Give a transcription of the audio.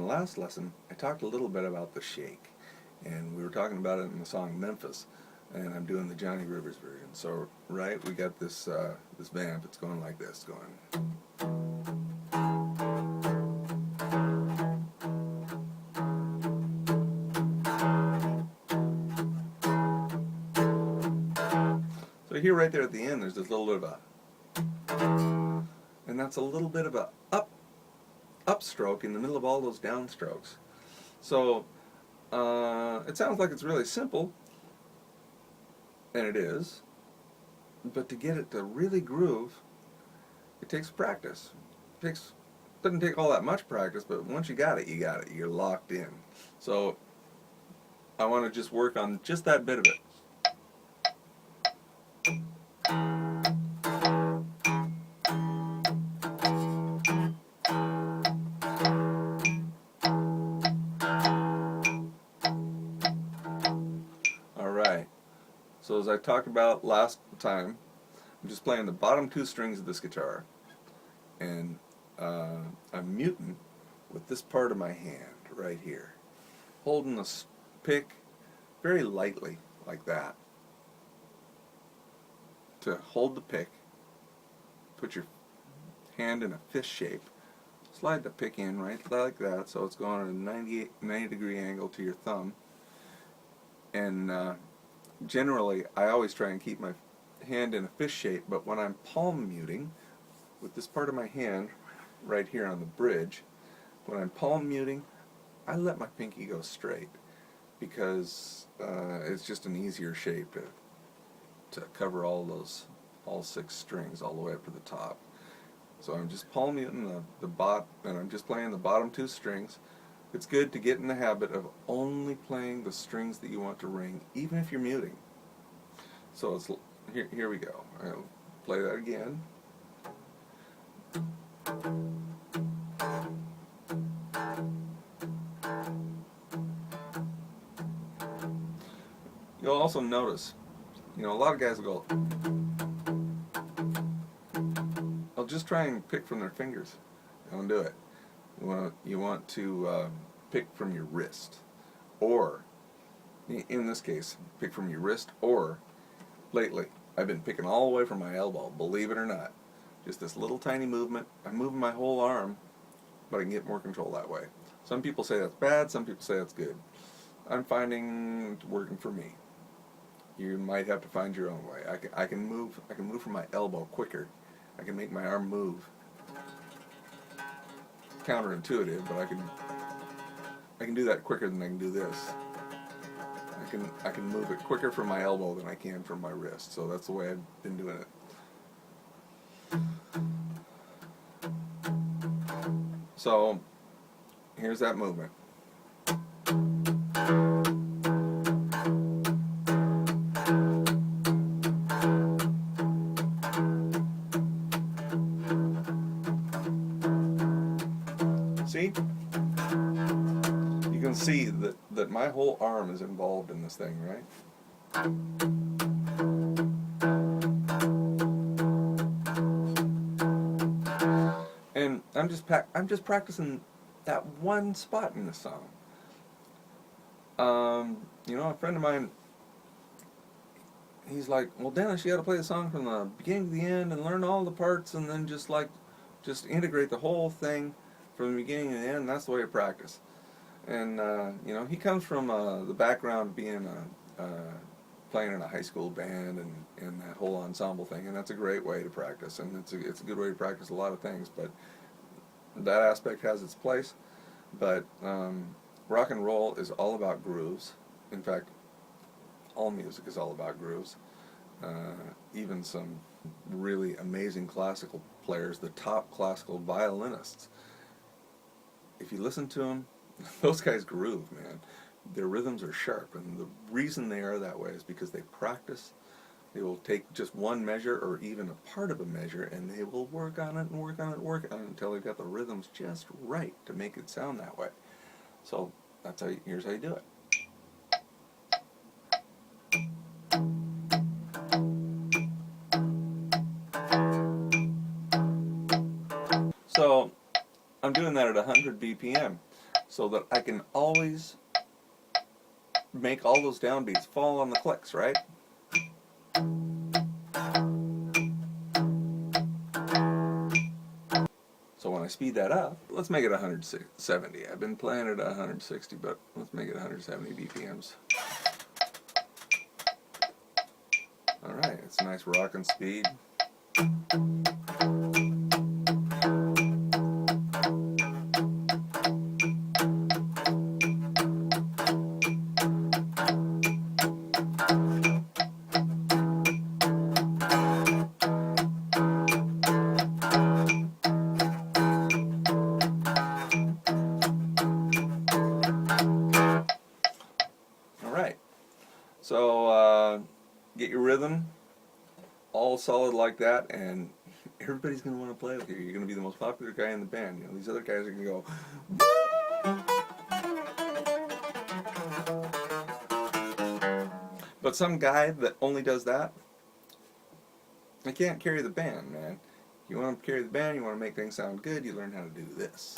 the last lesson, I talked a little bit about the shake, and we were talking about it in the song Memphis, and I'm doing the Johnny Rivers version. So, right, we got this this vamp. It's going like this, going. So here, right there at the end, there's this little bit of a, and that's a little bit of a upstroke in the middle of all those downstrokes. So it sounds like it's really simple, and it is, but to get it to really groove, it takes practice. Doesn't take all that much practice, but once you got it, you got it. You're locked in. So I want to just work on just that bit of it. Alright, so as I talked about last time, I'm just playing the bottom two strings of this guitar, and I'm muting with this part of my hand right here, holding the pick very lightly like that. To hold the pick, put your hand in a fist shape, slide the pick in right like that, so it's going at a 90 degree angle to your thumb. And generally, I always try and keep my hand in a fist shape, but when I'm palm muting with this part of my hand right here on the bridge, when I'm palm muting, I let my pinky go straight, because it's just an easier shape to cover all 6 strings all the way up to the top. So I'm just palm muting the bot, and I'm just playing the bottom 2 strings. It's good to get in the habit of only playing the strings that you want to ring, even if you're muting. So it's here we go. I'll play that again. You'll also notice, a lot of guys will go, I'll just try and pick from their fingers. Don't do it. You want to pick from your wrist, or in this case, pick from your wrist, or lately I've been picking all the way from my elbow, believe it or not. Just this little tiny movement. I'm moving my whole arm, but I can get more control that way. Some people say that's bad, some people say that's good. I'm finding it's working for me. You might have to find your own way. I can move from my elbow quicker. I can make my arm move. Counterintuitive, but I can do that quicker than I can do this. I can move it quicker from my elbow than I can from my wrist. So that's the way I've been doing it. So here's that movement. See? You can see that my whole arm is involved in this thing, right? And I'm just practicing that one spot in the song. A friend of mine, he's like, "Well, Dennis, you got to play the song from the beginning to the end and learn all the parts, and then just integrate the whole thing from the beginning to the end. That's the way to practice." And he comes from the background of being playing in a high school band and that whole ensemble thing, and that's a great way to practice, and it's a good way to practice a lot of things. But that aspect has its place. But rock and roll is all about grooves. In fact, all music is all about grooves. Even some really amazing classical players, the top classical violinists, if you listen to them, those guys groove, man. Their rhythms are sharp, and the reason they are that way is because they practice. They will take just one measure or even a part of a measure, and they will work on it and work on it and work on it until they've got the rhythms just right to make it sound that way. So here's how you do it. So I'm doing that at 100 BPM. so that I can always make all those downbeats fall on the clicks, right? So when I speed that up, let's make it 170. I've been playing it at 160, but let's make it 170 BPMs. Alright, it's a nice rocking speed. Alright, so get your rhythm all solid like that, and everybody's going to want to play with you. You're going to be the most popular guy in the band. You know, these other guys are going to go. But some guy that only does that, they can't carry the band, man. You want to carry the band, you want to make things sound good, you learn how to do this.